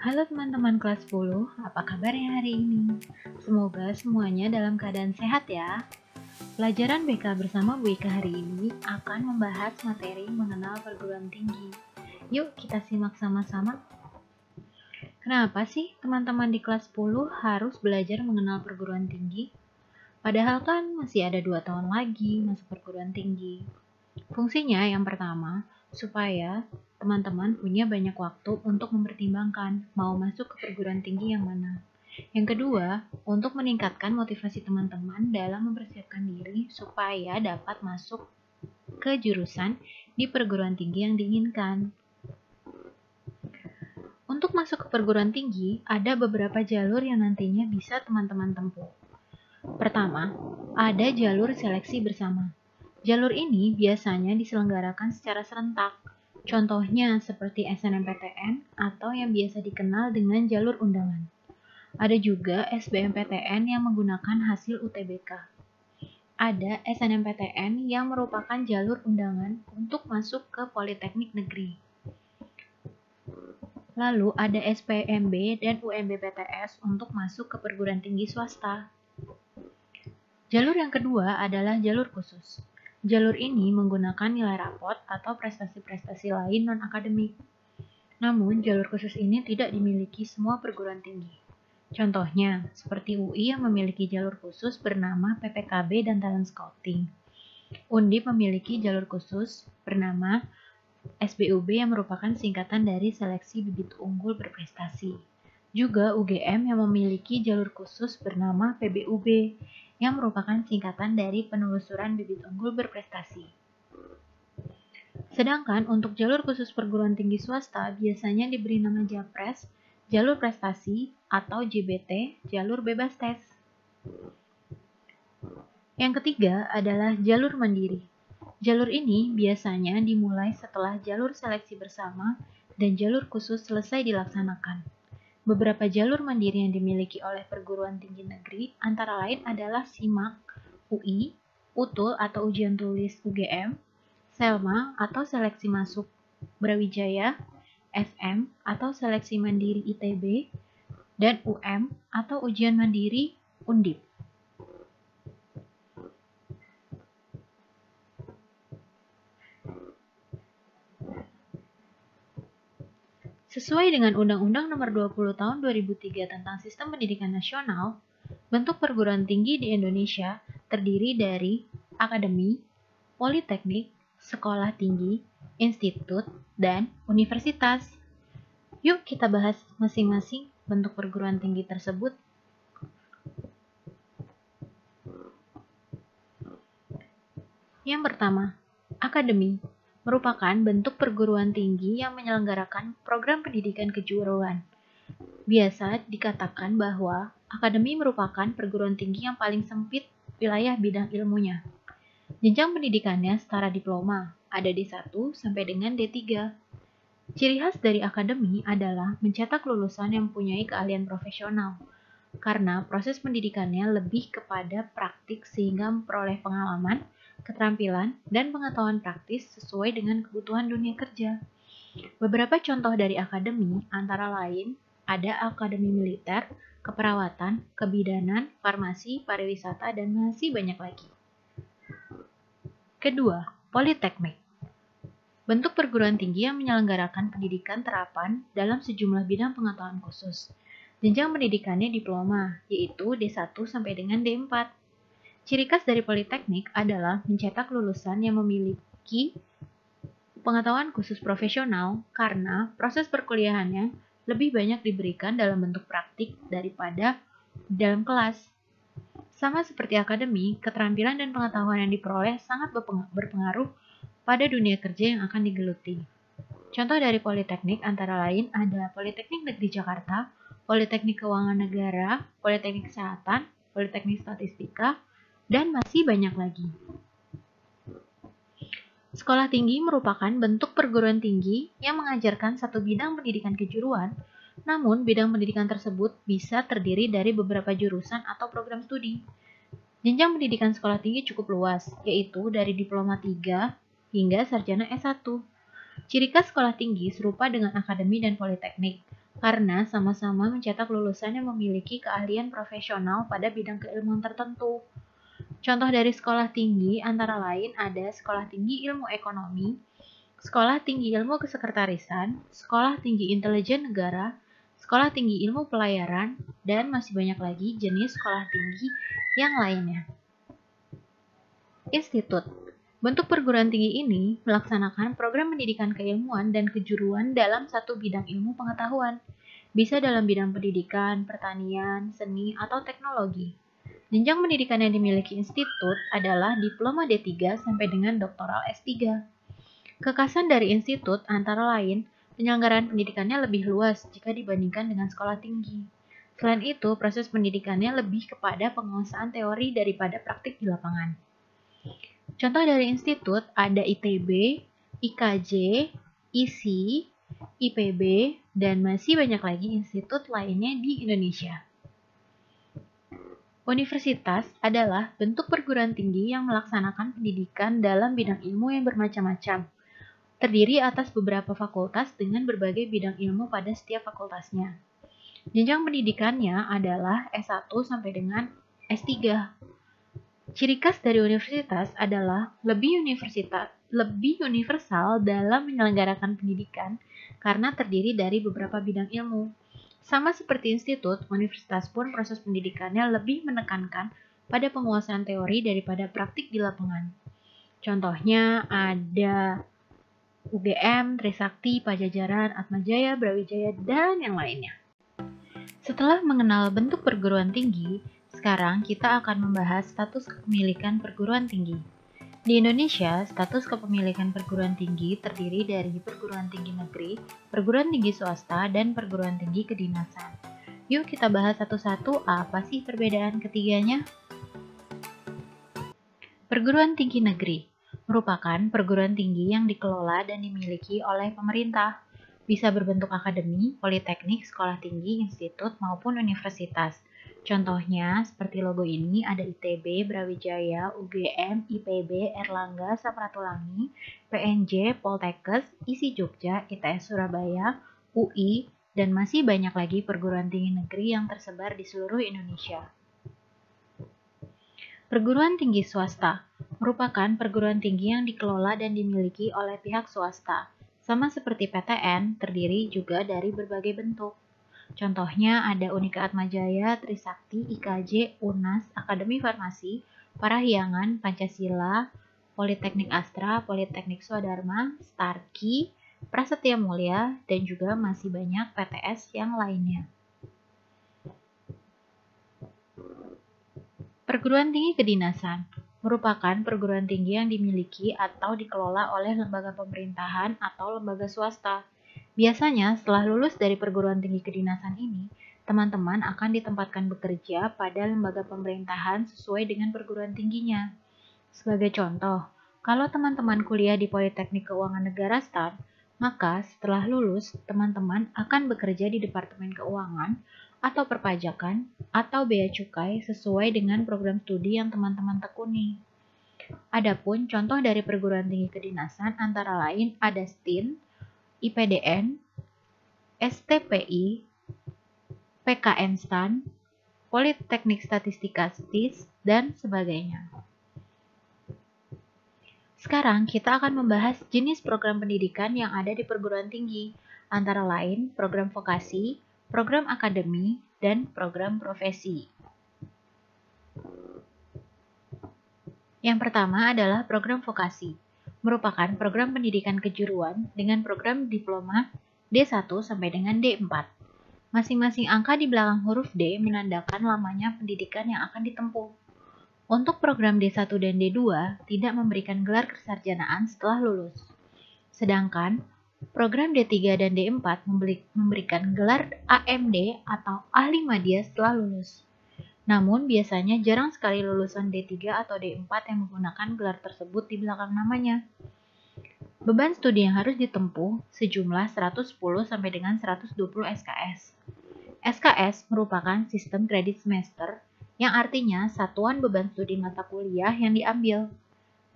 Halo teman-teman kelas 10, apa kabarnya hari ini? Semoga semuanya dalam keadaan sehat ya. Pelajaran BK bersama Bu Ika hari ini akan membahas materi mengenal perguruan tinggi. Yuk kita simak sama-sama. Kenapa sih teman-teman di kelas 10 harus belajar mengenal perguruan tinggi? Padahal kan masih ada 2 tahun lagi masuk perguruan tinggi. Fungsinya yang pertama, supaya teman-teman punya banyak waktu untuk mempertimbangkan mau masuk ke perguruan tinggi yang mana. Yang kedua, untuk meningkatkan motivasi teman-teman dalam mempersiapkan diri supaya dapat masuk ke jurusan di perguruan tinggi yang diinginkan. Untuk masuk ke perguruan tinggi, ada beberapa jalur yang nantinya bisa teman-teman tempuh. Pertama, ada jalur seleksi bersama. Jalur ini biasanya diselenggarakan secara serentak. Contohnya seperti SNMPTN atau yang biasa dikenal dengan jalur undangan. Ada juga SBMPTN yang menggunakan hasil UTBK. Ada SNMPTN yang merupakan jalur undangan untuk masuk ke Politeknik Negeri. Lalu ada SPMB dan UMB-PTS untuk masuk ke perguruan tinggi swasta. Jalur yang kedua adalah jalur khusus. Jalur ini menggunakan nilai rapot atau prestasi-prestasi lain non-akademik. Namun, jalur khusus ini tidak dimiliki semua perguruan tinggi. Contohnya, seperti UI yang memiliki jalur khusus bernama PPKB dan Talent Scouting. Undip memiliki jalur khusus bernama SBUB yang merupakan singkatan dari Seleksi Bibit Unggul Berprestasi. Juga UGM yang memiliki jalur khusus bernama PBUB yang merupakan singkatan dari Penelusuran Bibit Unggul Berprestasi. Sedangkan untuk jalur khusus perguruan tinggi swasta biasanya diberi nama JAPRES, jalur prestasi, atau JBT, jalur bebas tes. Yang ketiga adalah jalur mandiri. Jalur ini biasanya dimulai setelah jalur seleksi bersama dan jalur khusus selesai dilaksanakan. Beberapa jalur mandiri yang dimiliki oleh perguruan tinggi negeri antara lain adalah SIMAK, UI, UTUL atau ujian tulis UGM, SELMA atau seleksi masuk Brawijaya, SM atau seleksi mandiri ITB, dan UM atau ujian mandiri Undip. Sesuai dengan Undang-Undang Nomor 20 Tahun 2003 tentang Sistem Pendidikan Nasional, bentuk perguruan tinggi di Indonesia terdiri dari akademi, politeknik, sekolah tinggi, institut, dan universitas. Yuk kita bahas masing-masing bentuk perguruan tinggi tersebut. Yang pertama, akademi merupakan bentuk perguruan tinggi yang menyelenggarakan program pendidikan kejuruan. Biasa dikatakan bahwa akademi merupakan perguruan tinggi yang paling sempit wilayah bidang ilmunya. Jenjang pendidikannya setara diploma, ada D1 sampai dengan D3. Ciri khas dari akademi adalah mencetak lulusan yang mempunyai keahlian profesional, karena proses pendidikannya lebih kepada praktik sehingga memperoleh pengalaman, keterampilan, dan pengetahuan praktis sesuai dengan kebutuhan dunia kerja. Beberapa contoh dari akademi antara lain ada akademi militer, keperawatan, kebidanan, farmasi, pariwisata, dan masih banyak lagi. Kedua, politeknik. Bentuk perguruan tinggi yang menyelenggarakan pendidikan terapan dalam sejumlah bidang pengetahuan khusus. Jenjang pendidikannya diploma, yaitu D1 sampai dengan D4. Ciri khas dari politeknik adalah mencetak lulusan yang memiliki pengetahuan khusus profesional karena proses perkuliahannya lebih banyak diberikan dalam bentuk praktik daripada dalam kelas. Sama seperti akademi, keterampilan dan pengetahuan yang diperoleh sangat berpengaruh pada dunia kerja yang akan digeluti. Contoh dari politeknik antara lain ada Politeknik Negeri Jakarta, Politeknik Keuangan Negara, Politeknik Kesehatan, Politeknik Statistika, dan masih banyak lagi. Sekolah tinggi merupakan bentuk perguruan tinggi yang mengajarkan satu bidang pendidikan kejuruan, namun bidang pendidikan tersebut bisa terdiri dari beberapa jurusan atau program studi. Jenjang pendidikan sekolah tinggi cukup luas, yaitu dari diploma 3 hingga sarjana S1. Ciri khas sekolah tinggi serupa dengan akademi dan politeknik. karena sama-sama mencetak lulusan yang memiliki keahlian profesional pada bidang keilmuan tertentu. Contoh dari sekolah tinggi antara lain ada Sekolah Tinggi Ilmu Ekonomi, Sekolah Tinggi Ilmu Kesekretarisan, Sekolah Tinggi Intelijen Negara, Sekolah Tinggi Ilmu Pelayaran, dan masih banyak lagi jenis sekolah tinggi yang lainnya. Institut. Bentuk perguruan tinggi ini melaksanakan program pendidikan keilmuan dan kejuruan dalam satu bidang ilmu pengetahuan. Bisa dalam bidang pendidikan, pertanian, seni, atau teknologi. Jenjang pendidikan yang dimiliki institut adalah diploma D3 sampai dengan doktoral S3. Kekhasan dari institut antara lain, penyelenggaraan pendidikannya lebih luas jika dibandingkan dengan sekolah tinggi. Selain itu, proses pendidikannya lebih kepada penguasaan teori daripada praktik di lapangan. Contoh dari institut ada ITB, IKJ, ISI, IPB, dan masih banyak lagi institut lainnya di Indonesia. Universitas adalah bentuk perguruan tinggi yang melaksanakan pendidikan dalam bidang ilmu yang bermacam-macam. Terdiri atas beberapa fakultas dengan berbagai bidang ilmu pada setiap fakultasnya. Jenjang pendidikannya adalah S1 sampai dengan S3. Ciri khas dari universitas adalah lebih universal dalam menyelenggarakan pendidikan karena terdiri dari beberapa bidang ilmu. Sama seperti institut, universitas pun proses pendidikannya lebih menekankan pada penguasaan teori daripada praktik di lapangan. Contohnya ada UGM, Trisakti, Pajajaran, Atmajaya, Brawijaya, dan yang lainnya. Setelah mengenal bentuk perguruan tinggi, sekarang kita akan membahas status kepemilikan perguruan tinggi. Di Indonesia, status kepemilikan perguruan tinggi terdiri dari perguruan tinggi negeri, perguruan tinggi swasta, dan perguruan tinggi kedinasan. Yuk kita bahas satu-satu apa sih perbedaan ketiganya? Perguruan tinggi negeri merupakan perguruan tinggi yang dikelola dan dimiliki oleh pemerintah. Bisa berbentuk akademi, politeknik, sekolah tinggi, institut, maupun universitas. Contohnya, seperti logo ini ada ITB, Brawijaya, UGM, IPB, Erlangga, Samratulangi, PNJ, Poltekkes, ISI Jogja, ITS Surabaya, UI, dan masih banyak lagi perguruan tinggi negeri yang tersebar di seluruh Indonesia. Perguruan tinggi swasta merupakan perguruan tinggi yang dikelola dan dimiliki oleh pihak swasta. Sama seperti PTN, terdiri juga dari berbagai bentuk. Contohnya ada Unika Atmajaya, Trisakti, IKJ, UNAS, Akademi Farmasi, Parahyangan, Pancasila, Politeknik Astra, Politeknik Swadharma, Starki, Prasetya Mulia, dan juga masih banyak PTS yang lainnya. Perguruan tinggi kedinasan merupakan perguruan tinggi yang dimiliki atau dikelola oleh lembaga pemerintahan atau lembaga swasta. Biasanya, setelah lulus dari perguruan tinggi kedinasan ini, teman-teman akan ditempatkan bekerja pada lembaga pemerintahan sesuai dengan perguruan tingginya. Sebagai contoh, kalau teman-teman kuliah di Politeknik Keuangan Negara STAN, maka setelah lulus, teman-teman akan bekerja di Departemen Keuangan atau Perpajakan atau Bea Cukai sesuai dengan program studi yang teman-teman tekuni. Adapun contoh dari perguruan tinggi kedinasan antara lain ada STIN, IPDN, STPI, PKN STAN, Politeknik Statistika STIS, dan sebagainya. Sekarang kita akan membahas jenis program pendidikan yang ada di perguruan tinggi, antara lain program vokasi, program akademi, dan program profesi. Yang pertama adalah program vokasi, merupakan program pendidikan kejuruan dengan program diploma D1 sampai dengan D4. Masing-masing angka di belakang huruf D menandakan lamanya pendidikan yang akan ditempuh. Untuk program D1 dan D2 tidak memberikan gelar kesarjanaan setelah lulus. Sedangkan program D3 dan D4 memberikan gelar AMD atau Ahli Madya setelah lulus. Namun biasanya jarang sekali lulusan D3 atau D4 yang menggunakan gelar tersebut di belakang namanya. Beban studi yang harus ditempuh sejumlah 110 sampai dengan 120 SKS. SKS merupakan sistem kredit semester yang artinya satuan beban studi mata kuliah yang diambil.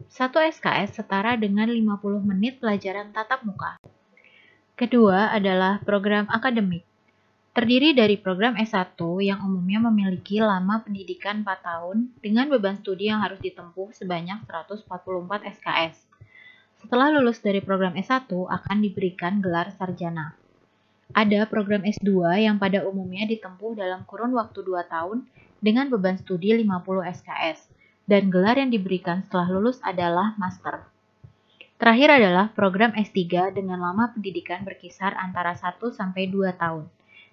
1 SKS setara dengan 50 menit pelajaran tatap muka. Kedua adalah program akademik, Terdiri dari program S1 yang umumnya memiliki lama pendidikan 4 tahun dengan beban studi yang harus ditempuh sebanyak 144 SKS. Setelah lulus dari program S1 akan diberikan gelar sarjana. Ada program S2 yang pada umumnya ditempuh dalam kurun waktu 2 tahun dengan beban studi 50 SKS, dan gelar yang diberikan setelah lulus adalah master. Terakhir adalah program S3 dengan lama pendidikan berkisar antara 1 sampai 2 tahun,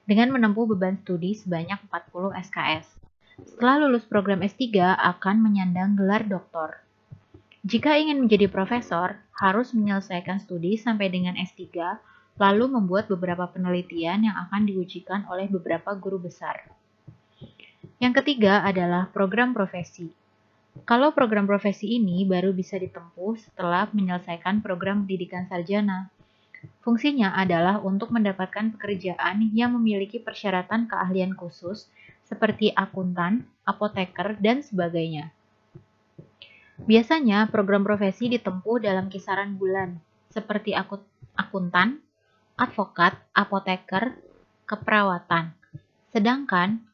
dengan menempuh beban studi sebanyak 40 SKS. Setelah lulus program S3 akan menyandang gelar doktor. Jika ingin menjadi profesor, harus menyelesaikan studi sampai dengan S3, lalu membuat beberapa penelitian yang akan diujikan oleh beberapa guru besar. Yang ketiga adalah program profesi. Kalau program profesi ini baru bisa ditempuh setelah menyelesaikan program pendidikan sarjana. Fungsinya adalah untuk mendapatkan pekerjaan yang memiliki persyaratan keahlian khusus seperti akuntan, apoteker, dan sebagainya. Biasanya program profesi ditempuh dalam kisaran bulan, seperti akuntan, advokat, apoteker, keperawatan. Sedangkan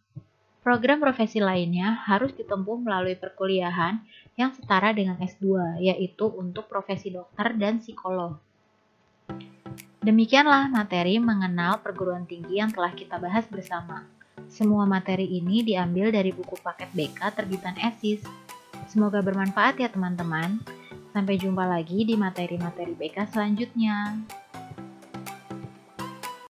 program profesi lainnya harus ditempuh melalui perkuliahan yang setara dengan S2, yaitu untuk profesi dokter dan psikolog. Demikianlah materi mengenal perguruan tinggi yang telah kita bahas bersama. Semua materi ini diambil dari buku paket BK terbitan ESIS. Semoga bermanfaat ya teman-teman. Sampai jumpa lagi di materi-materi BK selanjutnya.